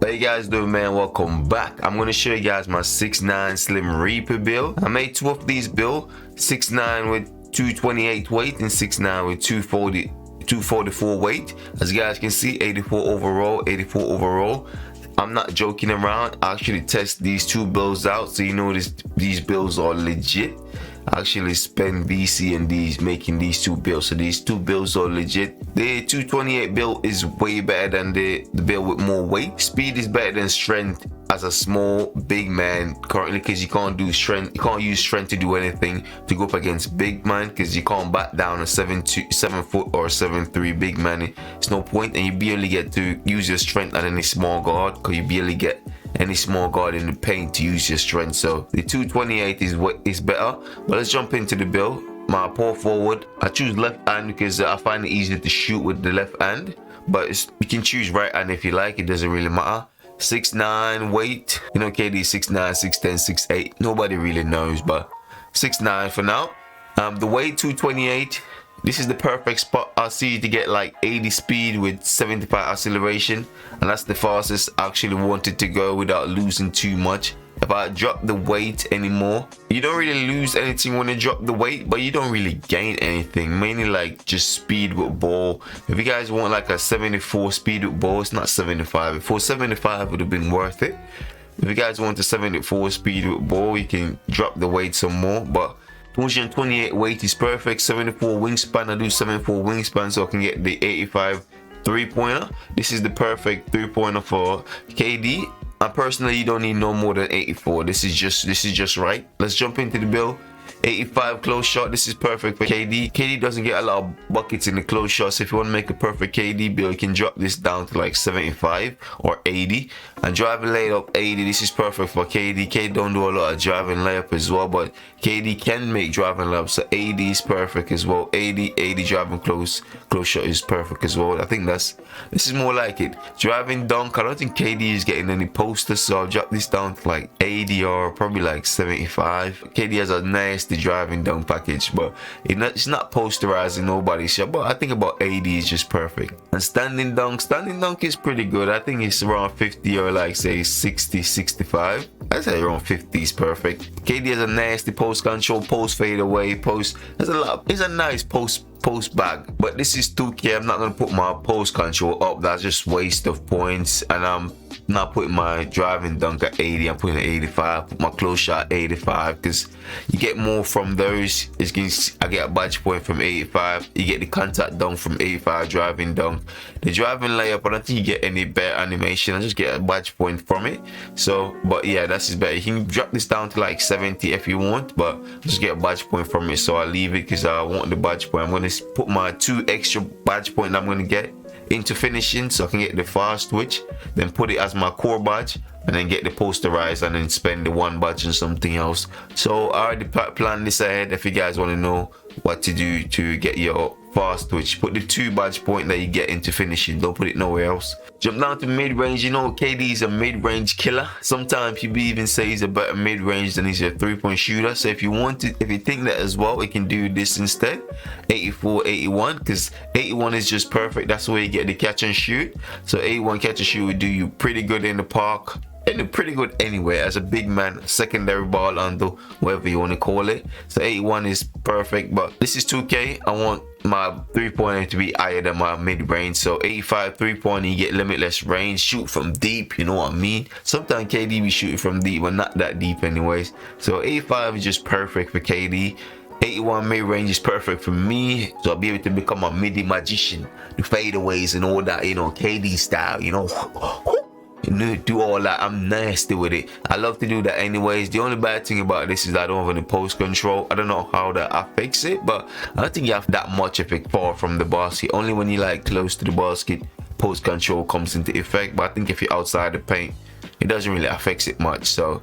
How you guys doing, man? Welcome back. I'm going to show you guys my 6'9 Slim Reaper build. I made two of these builds, 6'9 with 228 weight and 6'9 with 244 weight. As you guys can see, 84 overall. I'm not joking around. I actually test these two builds out, so you know these builds are legit. I actually spend VC and these making these two builds, so these two builds are legit. The 228 build is way better than the build with more weight. Speed is better than strength as a small big man currently, because you can't do strength. You can't use strength to do anything to go up against big man, because you can't back down a 7 foot or 7'3" big man. It's no point, and you barely get to use your strength on any small guard, because you barely get any small guard in the paint to use your strength. So the 228 is what is better. But let's jump into the build. My power forward, I choose left hand because I find it easier to shoot with the left hand, but you can choose right hand if you like. It doesn't really matter. 6'9 weight, you know, KD 6'9, 6'10, 6'8. Nobody really knows, but 6'9 for now. The weight 228. This is the perfect spot I see to get like 80 speed with 75 acceleration, and that's the fastest I actually wanted to go without losing too much. If I drop the weight anymore, you don't really lose anything when you drop the weight, but you don't really gain anything, mainly like just speed with ball. If you guys want like a 74 speed with ball, it's not 75. If it was 75, would have been worth it. If you guys want a 74 speed with ball, you can drop the weight some more, but 228 weight is perfect. 74 wingspan, I do 74 wingspan so I can get the 85 three-pointer. This is the perfect three-pointer for KD. I personally don't need no more than 84. This is just right. Let's jump into the build. 85 close shot. This is perfect for KD. KD doesn't get a lot of buckets in the close shot, so if you want to make a perfect KD build, you can drop this down to like 75 or 80. And driving layup 80. This is perfect for KD. KD don't do a lot of driving layup as well, but KD can make driving layup, so 80 is perfect as well. 80 driving close shot is perfect as well. I think this is more like it. Driving dunk, I don't think KD is getting any posters, so I'll drop this down to like 80 or probably like 75. KD has a nasty driving dunk package, but it's not posterizing nobody's shot, but I think about 80 is just perfect. And standing dunk is pretty good. I think it's around 50 or like say 60, 65. I'd say around 50 is perfect. KD has a nasty post control, post fade away, post. It's a nice post bag, but this is 2K. I'm not gonna put my post control up. That's just waste of points, and I'm not putting my driving dunk at 80. I'm putting it at 85. Put my close shot at 85 because you get more from those. I get a badge point from 85. You get the contact dunk from 85 driving dunk. The driving layup, I don't think you get any better animation. I just get a badge point from it. So, but yeah, that's better. You can drop this down to like 70 if you want, but just get a badge point from it. So I leave it because I want the badge point. I'm gonna put my 2 extra badge point I'm gonna get into finishing, so I can get the fast switch, then put it as my core badge, and then get the posterized, and then spend the 1 badge on something else. So I already planned this ahead. If you guys want to know what to do to get your fast switch, put the 2 badge point that you get into finishing, don't put it nowhere else. Jump down to mid-range. You know KD is a mid-range killer. Sometimes people even say he's a better mid-range than he's a 3-point shooter. So if you think that as well, we can do this instead. 84, 81, because 81 is just perfect. That's where you get the catch and shoot. So 81 catch and shoot would do you pretty good in the park, and pretty good anywhere as a big man, secondary ball handle, whatever you want to call it. So 81 is perfect, but this is 2K. I want my 3-pointer to be higher than my mid-range. So 85 3-pointer, you get limitless range, shoot from deep, you know what I mean. Sometimes KD be shooting from deep, but not that deep anyways. So 85 is just perfect for KD. 81 mid-range is perfect for me, so I'll be able to become a midi magician, the fadeaways and all that, you know, KD style, you know. Do all that. I'm nasty with it. I love to do that anyways. The only bad thing about this is I don't have any post control. I don't know how that affects it, but I don't think you have that much if it's far from the basket. Only when you like close to the basket, post control comes into effect. But I think if you're outside the paint, it doesn't really affect it much. So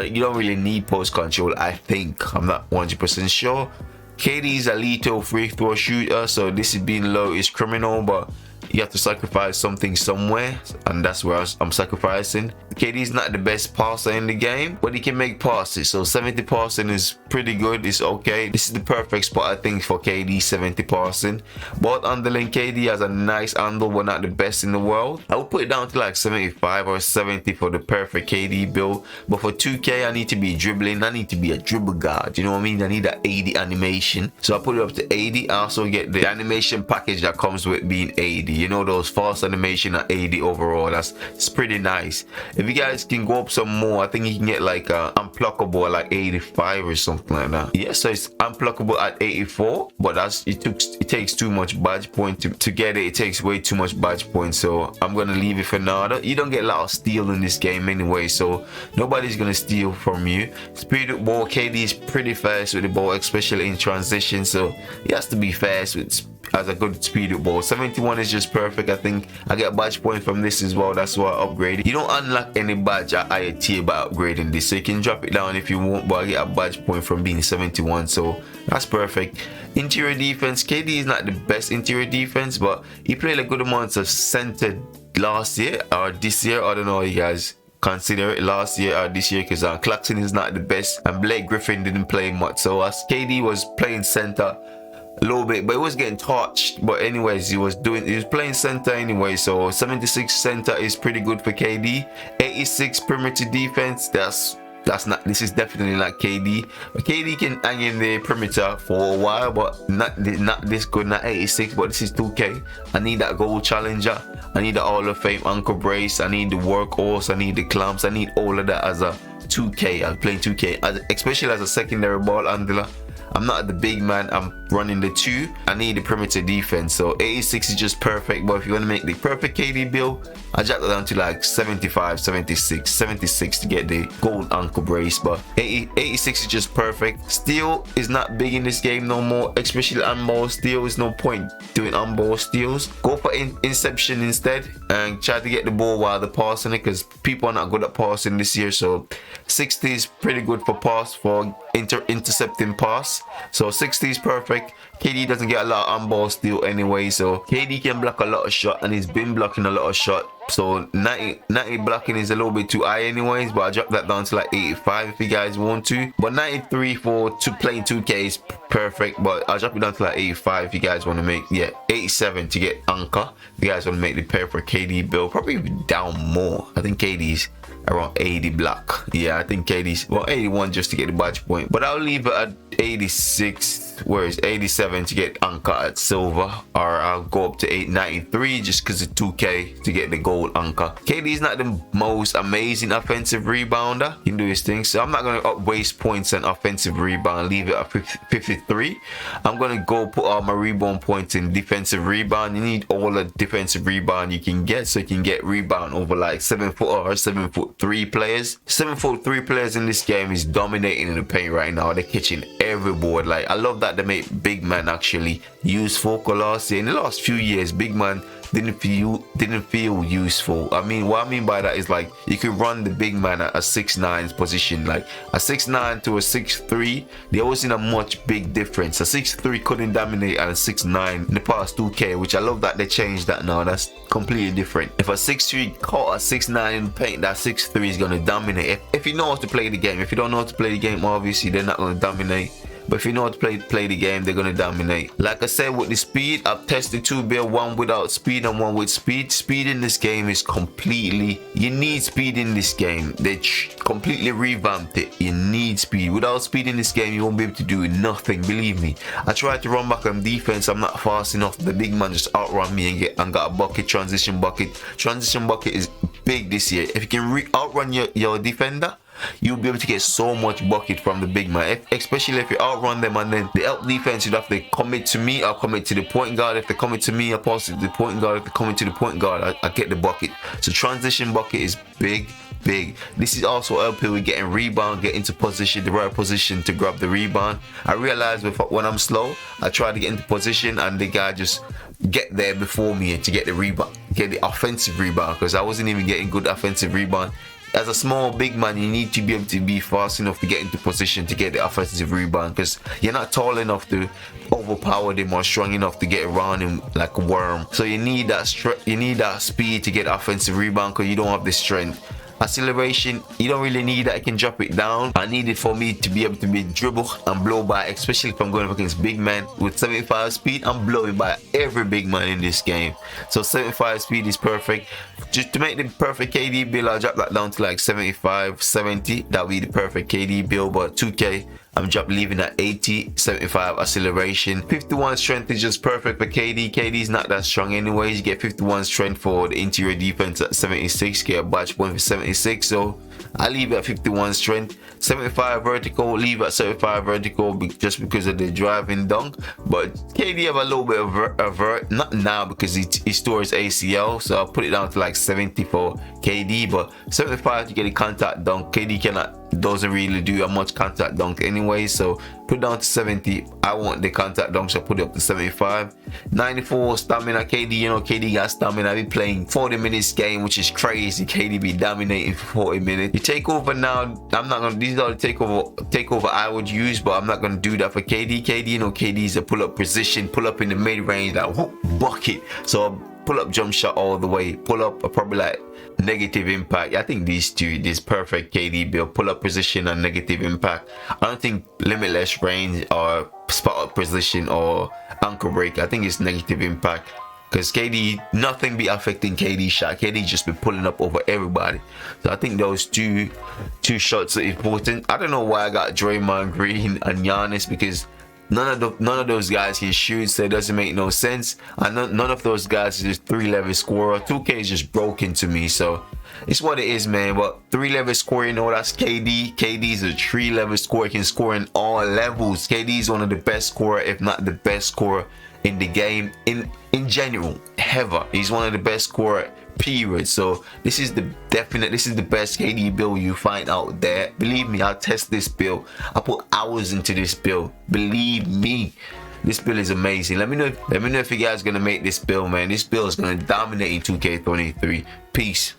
you don't really need post control, I think. I'm not 100% sure. KD is a lethal free throw shooter, so this is being low is criminal, but you have to sacrifice something somewhere, and that's where I'm sacrificing. KD is not the best passer in the game, but he can make passes, so 70 passing is pretty good. It's okay. This is the perfect spot, I think, for KD. 70 passing. But underling, KD has a nice handle, but not the best in the world. I would put it down to like 75 or 70 for the perfect KD build. But for 2K, I need to be dribbling. I need to be a dribble god. You know what I mean? I need that 80 animation, so I put it up to 80. I also get the animation package that comes with being 80. You know, those fast animation at 80 overall. It's pretty nice. If you guys can go up some more, I think you can get like unpluckable at like 85 or something like that. Yeah, so it's unpluckable at 84, but it takes too much badge point to get it. It takes way too much badge points, so I'm gonna leave it for now. You don't get a lot of steal in this game anyway, so nobody's gonna steal from you. Speed with ball, KD is pretty fast with the ball, especially in transition, so he has to be fast with as a good speed with ball. 71 is just perfect. I think I get badge point from this as well. That's why I upgraded. You don't unlock any badge at higher tier by upgrading this, so you can drop it down if you want, but I get a badge point from being 71, so that's perfect. Interior defense, KD is not the best interior defense, but he played a good amount of center last year or this year. I don't know, you guys consider it last year or this year, because Claxton is not the best and Blake Griffin didn't play much, so as KD was playing center a little bit, but it was getting touched. But anyways, he was playing center anyway, so 76 center is pretty good for KD. 86 perimeter defense, this is definitely not KD. But KD can hang in the perimeter for a while, but not this good, not 86, but this is 2K. I need that gold challenger, I need the Hall of Fame ankle brace, I need the workhorse, I need the clamps, I need all of that as a 2K. I'm playing 2K, especially as a secondary ball handler. I'm not the big man, I'm running the 2. I need the perimeter defense, so 86 is just perfect. But if you want to make the perfect KD build, I dropped it down to like 75, 76 to get the gold ankle brace. But 86 is just perfect. Steal is not big in this game no more, especially on-ball steal. Is no point doing on-ball steals. Go for inception instead and try to get the ball while they're passing it, because people are not good at passing this year. So 60 is pretty good for pass, for intercepting pass. So 60 is perfect. KD doesn't get a lot of on-ball steal anyway, so KD can block a lot of shot, and he's been blocking a lot of shot. So 90 blocking is a little bit too high anyways, but I dropped that down to like 85 if you guys want to. But 93 for playing 2K is perfect, but I'll drop it down to like 85 if you guys want to make, 87 to get anchor. If you guys want to make the perfect KD build, probably down more. I think KD's around 80 block. Yeah, I think KD's, well, 81 just to get the badge point, but I'll leave it at 86. Where is 87 to get anchor at silver, or I'll go up to 893 just because it's 2K to get the gold anchor. KD is not the most amazing offensive rebounder. He can do his thing, so I'm not going to waste points on offensive rebound, leave it at 53. I'm going to go put all my rebound points in defensive rebound. You need all the defensive rebound you can get, so you can get rebound over like 7' or 7'3" players. 7'3" players in this game is dominating in the paint right now. They're catching every board. Like, I love that they make big man actually useful. Last year, in the last few years, big man didn't feel useful. I mean, what I mean by that is, like, you could run the big man at a 6'9" position. Like a 6'9" to a 6'3", there wasn't a much big difference. A 6'3" couldn't dominate at a 6'9" in the past 2K, which I love that they changed that now. That's completely different. If a 6'3" caught a 6'9" in paint, that 6'3" is gonna dominate. If you know how to play the game. If you don't know how to play the game, obviously they're not gonna dominate. But if you know how to play the game, they're gonna dominate. Like I said, with the speed, I've tested 2 builds, one without speed and one with speed. Speed in this game is completely, you need speed in this game. They completely revamped it. You need speed. Without speed in this game, you won't be able to do nothing, believe me. I tried to run back on defense, I'm not fast enough. The big man just outrun me and got a bucket, transition bucket. Transition bucket is big this year. If you can outrun your defender, you'll be able to get so much bucket from the big man, especially if you outrun them, and then the help defense, you'd have to commit to me, I'll commit to the point guard. If they commit to me, I'll pass it to the point guard. If they commit to the point guard, I get the bucket. So transition bucket is big. This is also helping with getting rebound, get into position, the right position to grab the rebound. I realize when I'm slow, I try to get into position and the guy just get there before me to get the rebound, get the offensive rebound, because I wasn't even getting good offensive rebound. as a small big man, you need to be able to be fast enough to get into position to get the offensive rebound, because you're not tall enough to overpower them or strong enough to get around him like a worm. So you need that speed to get offensive rebound, because you don't have the strength. Acceleration, you don't really need that. I can drop it down. I need it for me to be able to be dribble and blow by, especially if I'm going up against big men. With 75 speed, I'm blowing by every big man in this game. So 75 speed is perfect. Just to make the perfect KD build, I'll drop that down to like 75, 70. That'll be the perfect KD build. But 2K, I'm leaving at 80, 75 acceleration. 51 strength is just perfect for KD. KD is not that strong anyways. You get 51 strength for the interior defense at 76. Get a badge point for 76. So I leave it at 51 strength. 75 vertical, leave at 75 vertical just because of the driving dunk. But KD have a little bit of vert, not now because he stores ACL. So I'll put it down to like 70 for KD. But 75 to get a contact dunk. KD doesn't really do a much contact dunk anyway, so put it down to 70. I want the contact dunk, so put it up to 75. 94 stamina. KD, you know, KD got stamina. I be playing 40 minutes game, which is crazy. KD be dominating for 40 minutes. You take over now. I'm not gonna, these are the takeover I would use, but I'm not gonna do that for KD. KD, you know, KD is a pull-up position, pull up in the mid-range, like whoop, bucket. So pull up jump shot all the way, pull up probably like negative impact. I think these two, this perfect KD build, pull up position and negative impact. I don't think limitless range or spot up position or ankle break. I think it's negative impact, because KD, nothing be affecting KD shot. KD just be pulling up over everybody. So I think those two shots are important. I don't know why I got Draymond Green and Giannis, because none of those guys can shoot, so it doesn't make no sense. And none of those guys is a 3-level scorer. 2K is just broken to me, so it's what it is, man. But 3-level scorer, you know, that's KD. KD is a 3-level scorer. He can score in all levels. KD is one of the best scorer, if not the best scorer in the game in general ever. He's one of the best scorer, period. So this is the best KD build you find out there. Believe me, I'll test this build. I put hours into this build. Believe me, this build is amazing. Let me know if you guys are gonna make this build, man. This build is gonna dominate in 2K23. Peace.